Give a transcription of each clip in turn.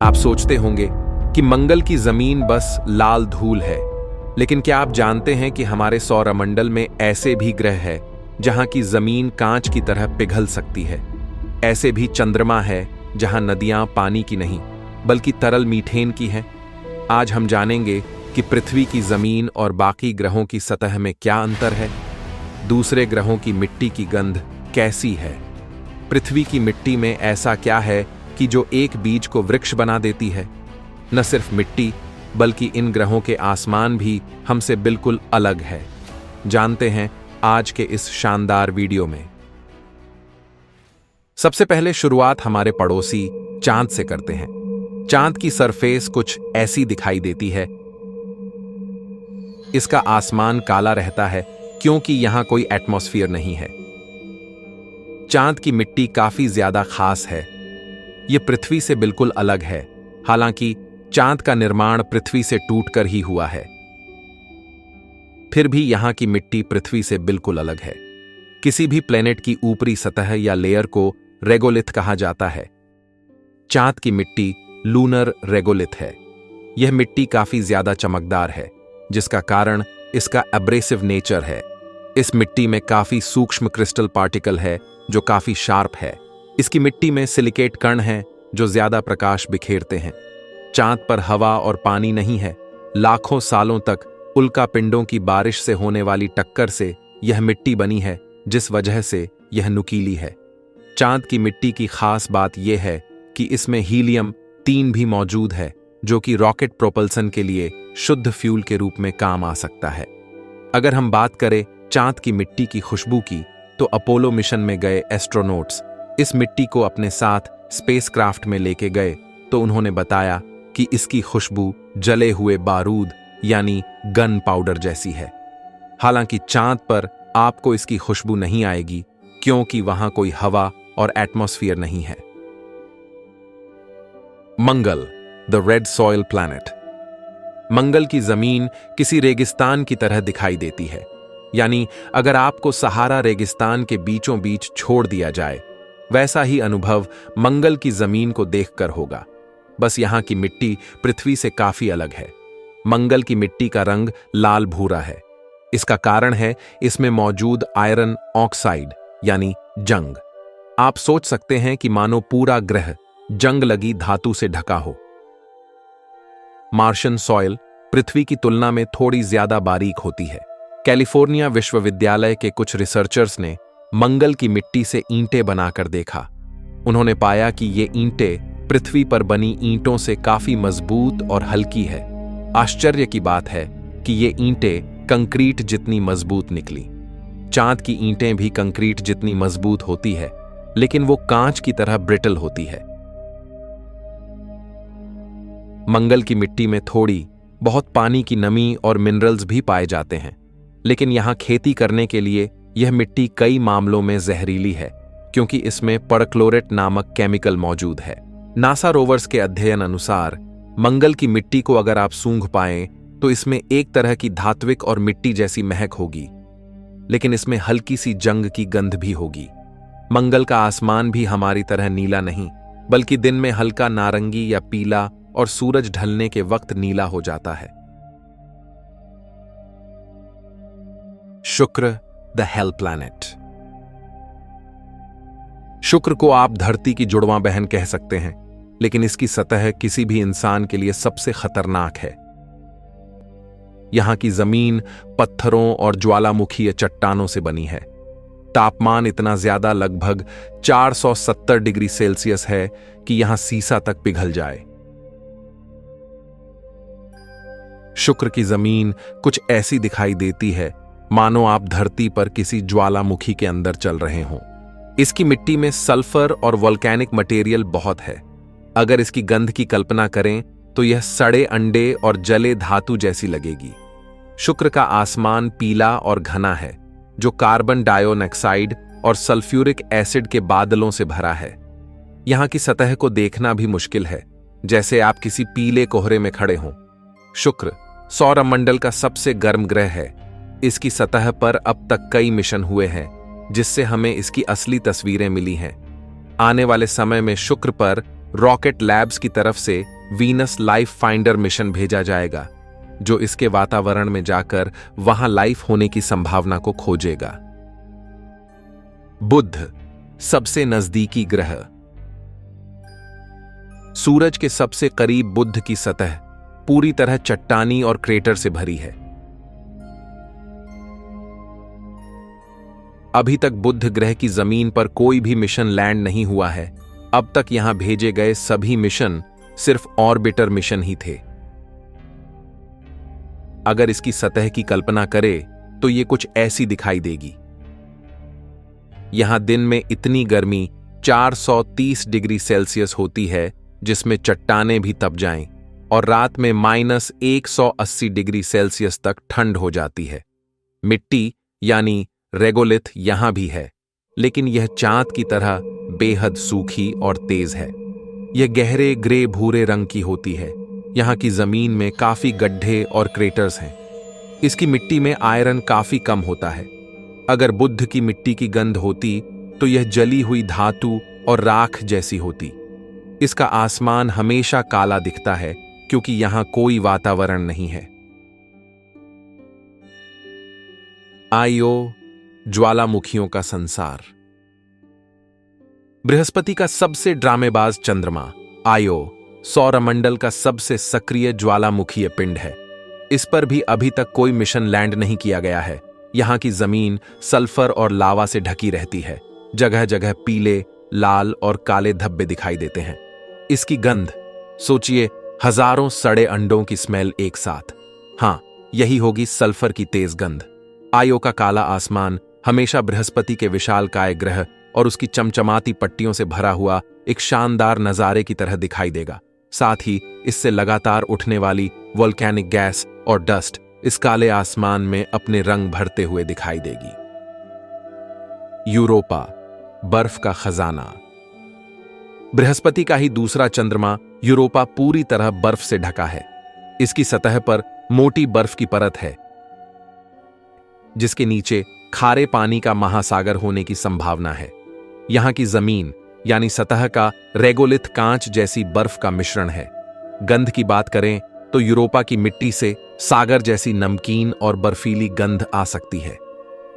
आप सोचते होंगे कि मंगल की जमीन बस लाल धूल है, लेकिन क्या आप जानते हैं कि हमारे सौरमंडल में ऐसे भी ग्रह हैं जहां की जमीन कांच की तरह पिघल सकती है। ऐसे भी चंद्रमा है जहां नदियां पानी की नहीं बल्कि तरल मीथेन की हैं। आज हम जानेंगे कि पृथ्वी की जमीन और बाकी ग्रहों की सतह में क्या अंतर है, दूसरे ग्रहों की मिट्टी की गंध कैसी है, पृथ्वी की मिट्टी में ऐसा क्या है कि जो एक बीज को वृक्ष बना देती है। न सिर्फ मिट्टी बल्कि इन ग्रहों के आसमान भी हमसे बिल्कुल अलग है। जानते हैं आज के इस शानदार वीडियो में। सबसे पहले शुरुआत हमारे पड़ोसी चांद से करते हैं। चांद की सरफेस कुछ ऐसी दिखाई देती है। इसका आसमान काला रहता है क्योंकि यहां कोई एटमॉस्फेयर नहीं है। चांद की मिट्टी काफी ज्यादा खास है। यह पृथ्वी से बिल्कुल अलग है, हालांकि चांद का निर्माण पृथ्वी से टूटकर ही हुआ है। फिर भी यहां की मिट्टी पृथ्वी से बिल्कुल अलग है। किसी भी प्लेनेट की ऊपरी सतह या लेयर को रेगोलिथ कहा जाता है। चांद की मिट्टी लूनर रेगोलिथ है। यह मिट्टी काफी ज्यादा चमकदार है, जिसका कारण इसका एब्रेसिव नेचर है। इस मिट्टी में काफी सूक्ष्म क्रिस्टल पार्टिकल है जो काफी शार्प है। इसकी मिट्टी में सिलिकेट कण हैं जो ज्यादा प्रकाश बिखेरते हैं। चांद पर हवा और पानी नहीं है। लाखों सालों तक उल्का पिंडों की बारिश से होने वाली टक्कर से यह मिट्टी बनी है, जिस वजह से यह नुकीली है। चांद की मिट्टी की खास बात यह है कि इसमें हीलियम-3 भी मौजूद है, जो कि रॉकेट प्रोपल्सन के लिए शुद्ध फ्यूल के रूप में काम आ सकता है। अगर हम बात करें चांद की मिट्टी की खुशबू की, तो अपोलो मिशन में गए एस्ट्रोनॉट्स इस मिट्टी को अपने साथ स्पेसक्राफ्ट में लेके गए तो उन्होंने बताया कि इसकी खुशबू जले हुए बारूद यानी गन पाउडर जैसी है। हालांकि चांद पर आपको इसकी खुशबू नहीं आएगी क्योंकि वहां कोई हवा और एटमॉस्फेयर नहीं है। मंगल, द रेड सॉइल प्लैनेट। मंगल की जमीन किसी रेगिस्तान की तरह दिखाई देती है। यानी अगर आपको सहारा रेगिस्तान के बीचों बीच छोड़ दिया जाए, वैसा ही अनुभव मंगल की जमीन को देखकर होगा। बस यहां की मिट्टी पृथ्वी से काफी अलग है। मंगल की मिट्टी का रंग लाल भूरा है। इसका कारण है इसमें मौजूद आयरन ऑक्साइड यानी जंग। आप सोच सकते हैं कि मानो पूरा ग्रह जंग लगी धातु से ढका हो। मार्शियन सॉइल पृथ्वी की तुलना में थोड़ी ज्यादा बारीक होती है। कैलिफोर्निया विश्वविद्यालय के कुछ रिसर्चर्स ने मंगल की मिट्टी से ईंटें बनाकर देखा। उन्होंने पाया कि ये ईंटें पृथ्वी पर बनी ईंटों से काफी मजबूत और हल्की है। आश्चर्य की बात है कि ये ईंटें कंक्रीट जितनी मजबूत निकली। चांद की ईंटें भी कंक्रीट जितनी मजबूत होती है, लेकिन वो कांच की तरह ब्रिटल होती है। मंगल की मिट्टी में थोड़ी बहुत पानी की नमी और मिनरल्स भी पाए जाते हैं, लेकिन यहां खेती करने के लिए यह मिट्टी कई मामलों में जहरीली है क्योंकि इसमें परक्लोरेट नामक केमिकल मौजूद है। नासा रोवर्स के अध्ययन अनुसार मंगल की मिट्टी को अगर आप सूंघ पाएं तो इसमें एक तरह की धात्विक और मिट्टी जैसी महक होगी, लेकिन इसमें हल्की सी जंग की गंध भी होगी। मंगल का आसमान भी हमारी तरह नीला नहीं, बल्कि दिन में हल्का नारंगी या पीला और सूरज ढलने के वक्त नीला हो जाता है। शुक्र, द हेल प्लैनेट। शुक्र को आप धरती की जुड़वां बहन कह सकते हैं, लेकिन इसकी सतह किसी भी इंसान के लिए सबसे खतरनाक है। यहां की जमीन पत्थरों और ज्वालामुखीय चट्टानों से बनी है। तापमान इतना ज्यादा, लगभग 470 डिग्री सेल्सियस है कि यहां सीसा तक पिघल जाए। शुक्र की जमीन कुछ ऐसी दिखाई देती है मानो आप धरती पर किसी ज्वालामुखी के अंदर चल रहे हों। इसकी मिट्टी में सल्फर और वोल्केनिक मटेरियल बहुत है। अगर इसकी गंध की कल्पना करें तो यह सड़े अंडे और जले धातु जैसी लगेगी। शुक्र का आसमान पीला और घना है, जो कार्बन डाइऑक्साइड और सल्फ्यूरिक एसिड के बादलों से भरा है। यहां की सतह को देखना भी मुश्किल है, जैसे आप किसी पीले कोहरे में खड़े हों। शुक्र सौरमंडल का सबसे गर्म ग्रह है। इसकी सतह पर अब तक कई मिशन हुए हैं, जिससे हमें इसकी असली तस्वीरें मिली हैं। आने वाले समय में शुक्र पर रॉकेट लैब्स की तरफ से वीनस लाइफ फाइंडर मिशन भेजा जाएगा, जो इसके वातावरण में जाकर वहां लाइफ होने की संभावना को खोजेगा। बुध, सबसे नजदीकी ग्रह। सूरज के सबसे करीब बुध की सतह पूरी तरह चट्टानी और क्रेटर से भरी है। अभी तक बुध ग्रह की जमीन पर कोई भी मिशन लैंड नहीं हुआ है। अब तक यहां भेजे गए सभी मिशन सिर्फ ऑर्बिटर मिशन ही थे। अगर इसकी सतह की कल्पना करें तो यह कुछ ऐसी दिखाई देगी। यहां दिन में इतनी गर्मी 430 डिग्री सेल्सियस होती है जिसमें चट्टानें भी तप जाएं, और रात में -180 डिग्री सेल्सियस तक ठंड हो जाती है। मिट्टी यानी रेगोलिथ यहां भी है, लेकिन यह चांद की तरह बेहद सूखी और तेज है। यह गहरे ग्रे भूरे रंग की होती है। यहां की जमीन में काफी गड्ढे और क्रेटर्स हैं। इसकी मिट्टी में आयरन काफी कम होता है। अगर बुध की मिट्टी की गंध होती तो यह जली हुई धातु और राख जैसी होती। इसका आसमान हमेशा काला दिखता है क्योंकि यहां कोई वातावरण नहीं है। आयो, ज्वालामुखियों का संसार। बृहस्पति का सबसे ड्रामेबाज चंद्रमा आयो सौरमंडल का सबसे सक्रिय ज्वालामुखीय पिंड है। इस पर भी अभी तक कोई मिशन लैंड नहीं किया गया है। यहां की जमीन सल्फर और लावा से ढकी रहती है। जगह जगह पीले, लाल और काले धब्बे दिखाई देते हैं। इसकी गंध, सोचिए, हजारों सड़े अंडों की स्मेल एक साथ। हां, यही होगी सल्फर की तेज गंध। आयो का काला आसमान हमेशा बृहस्पति के विशालकाय ग्रह और उसकी चमचमाती पट्टियों से भरा हुआ एक शानदार नजारे की तरह दिखाई देगा। साथ ही इससे लगातार उठने वाली वोल्केनिक गैस और डस्ट इस काले आसमान में अपने रंग भरते हुए दिखाई देगी। यूरोपा, बर्फ का खजाना। बृहस्पति का ही दूसरा चंद्रमा यूरोपा पूरी तरह बर्फ से ढका है। इसकी सतह पर मोटी बर्फ की परत है, जिसके नीचे खारे पानी का महासागर होने की संभावना है। यहां की जमीन यानी सतह का रेगोलिथ कांच जैसी बर्फ का मिश्रण है। गंध की बात करें तो यूरोपा की मिट्टी से सागर जैसी नमकीन और बर्फीली गंध आ सकती है।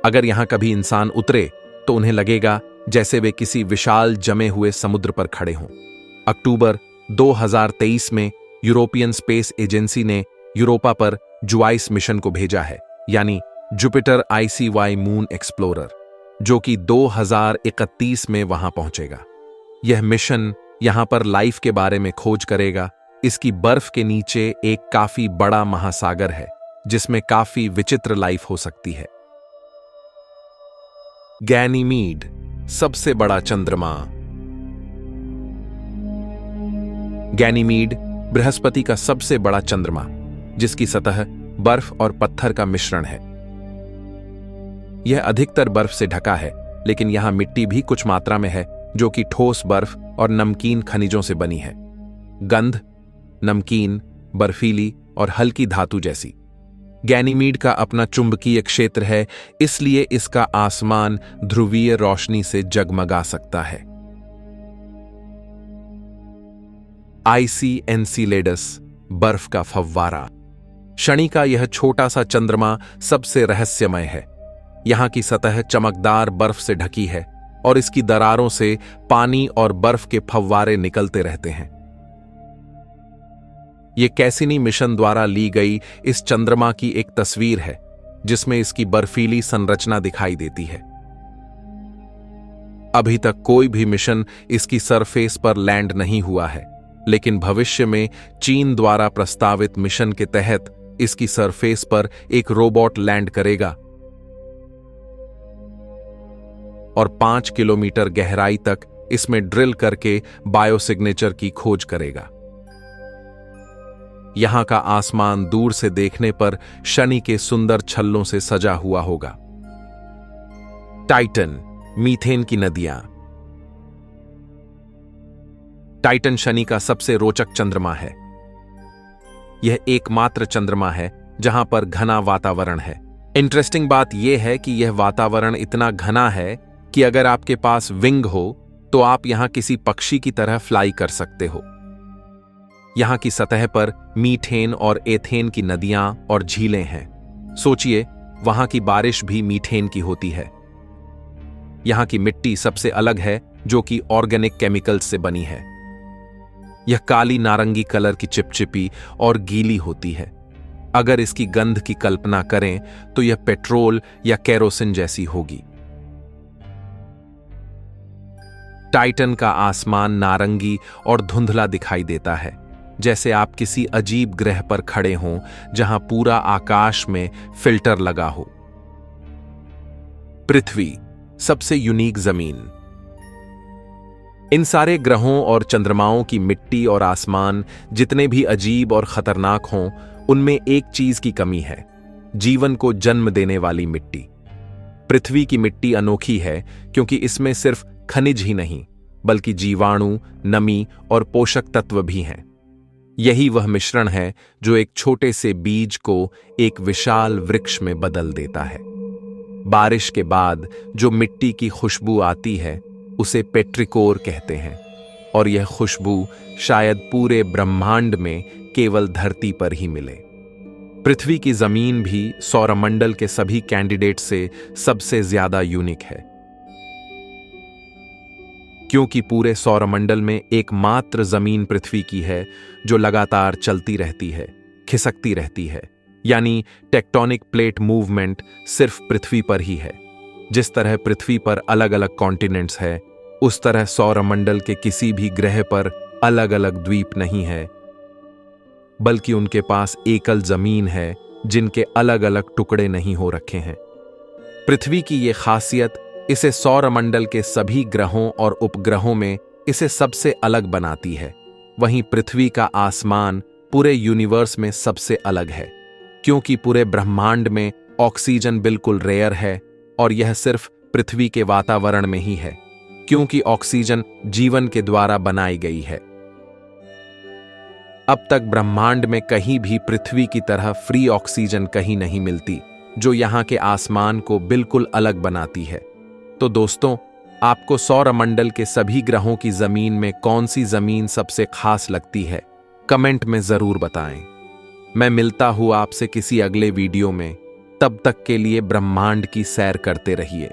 अगर यहां कभी इंसान उतरे तो उन्हें लगेगा जैसे वे किसी विशाल जमे हुए समुद्र पर खड़े हों। अक्टूबर 2023 में यूरोपियन स्पेस एजेंसी ने यूरोपा पर जुआइस मिशन को भेजा है, यानी जुपिटर ICY मून एक्सप्लोरर, जो कि 2031 में वहां पहुंचेगा। यह मिशन यहां पर लाइफ के बारे में खोज करेगा। इसकी बर्फ के नीचे एक काफी बड़ा महासागर है जिसमें काफी विचित्र लाइफ हो सकती है। गैनीमीड, सबसे बड़ा चंद्रमा। गैनीमीड बृहस्पति का सबसे बड़ा चंद्रमा, जिसकी सतह बर्फ और पत्थर का मिश्रण है। यह अधिकतर बर्फ से ढका है, लेकिन यहां मिट्टी भी कुछ मात्रा में है जो कि ठोस बर्फ और नमकीन खनिजों से बनी है। गंध नमकीन, बर्फीली और हल्की धातु जैसी। गैनीमीड का अपना चुंबकीय क्षेत्र है, इसलिए इसका आसमान ध्रुवीय रोशनी से जगमगा सकता है। आईसी एनसीलेडस, बर्फ का फव्वारा। शनि का यह छोटा सा चंद्रमा सबसे रहस्यमय है। यहां की सतह चमकदार बर्फ से ढकी है और इसकी दरारों से पानी और बर्फ के फव्वारे निकलते रहते हैं। यह कैसिनी मिशन द्वारा ली गई इस चंद्रमा की एक तस्वीर है, जिसमें इसकी बर्फीली संरचना दिखाई देती है। अभी तक कोई भी मिशन इसकी सरफेस पर लैंड नहीं हुआ है, लेकिन भविष्य में चीन द्वारा प्रस्तावित मिशन के तहत इसकी सरफेस पर एक रोबोट लैंड करेगा और 5 किलोमीटर गहराई तक इसमें ड्रिल करके बायोसिग्नेचर की खोज करेगा। यहां का आसमान दूर से देखने पर शनि के सुंदर छल्लों से सजा हुआ होगा। टाइटन, मीथेन की नदियां। टाइटन शनि का सबसे रोचक चंद्रमा है। यह एकमात्र चंद्रमा है जहां पर घना वातावरण है। इंटरेस्टिंग बात यह है कि यह वातावरण इतना घना है कि अगर आपके पास विंग हो तो आप यहां किसी पक्षी की तरह फ्लाई कर सकते हो। यहां की सतह पर मीथेन और एथेन की नदियां और झीलें हैं। सोचिए, वहां की बारिश भी मीथेन की होती है। यहां की मिट्टी सबसे अलग है, जो कि ऑर्गेनिक केमिकल्स से बनी है। यह काली नारंगी कलर की चिपचिपी और गीली होती है। अगर इसकी गंध की कल्पना करें तो यह पेट्रोल या केरोसिन जैसी होगी। टाइटन का आसमान नारंगी और धुंधला दिखाई देता है, जैसे आप किसी अजीब ग्रह पर खड़े हों जहां पूरा आकाश में फिल्टर लगा हो। पृथ्वी, सबसे यूनिक जमीन। इन सारे ग्रहों और चंद्रमाओं की मिट्टी और आसमान जितने भी अजीब और खतरनाक हों, उनमें एक चीज की कमी है, जीवन को जन्म देने वाली मिट्टी। पृथ्वी की मिट्टी अनोखी है क्योंकि इसमें सिर्फ खनिज ही नहीं, बल्कि जीवाणु, नमी और पोषक तत्व भी हैं। यही वह मिश्रण है जो एक छोटे से बीज को एक विशाल वृक्ष में बदल देता है। बारिश के बाद जो मिट्टी की खुशबू आती है, उसे पेट्रिकोर कहते हैं, और यह खुशबू शायद पूरे ब्रह्मांड में केवल धरती पर ही मिले। पृथ्वी की जमीन भी सौरमंडल के सभी कैंडिडेट से सबसे ज्यादा यूनिक है, क्योंकि पूरे सौरमंडल में एकमात्र जमीन पृथ्वी की है जो लगातार चलती रहती है, खिसकती रहती है। यानी टेक्टोनिक प्लेट मूवमेंट सिर्फ पृथ्वी पर ही है। जिस तरह पृथ्वी पर अलग अलग कॉन्टिनेंट्स है, उस तरह सौरमंडल के किसी भी ग्रह पर अलग अलग द्वीप नहीं है, बल्कि उनके पास एकल जमीन है जिनके अलग अलग टुकड़े नहीं हो रखे हैं। पृथ्वी की ये खासियत इसे सौरमंडल के सभी ग्रहों और उपग्रहों में इसे सबसे अलग बनाती है। वहीं पृथ्वी का आसमान पूरे यूनिवर्स में सबसे अलग है, क्योंकि पूरे ब्रह्मांड में ऑक्सीजन बिल्कुल रेयर है, और यह सिर्फ पृथ्वी के वातावरण में ही है, क्योंकि ऑक्सीजन जीवन के द्वारा बनाई गई है। अब तक ब्रह्मांड में कहीं भी पृथ्वी की तरह फ्री ऑक्सीजन कहीं नहीं मिलती, जो यहां के आसमान को बिल्कुल अलग बनाती है। तो दोस्तों, आपको सौरमंडल के सभी ग्रहों की जमीन में कौन सी जमीन सबसे खास लगती है, कमेंट में जरूर बताएं। मैं मिलता हूं आपसे किसी अगले वीडियो में। तब तक के लिए ब्रह्मांड की सैर करते रहिए।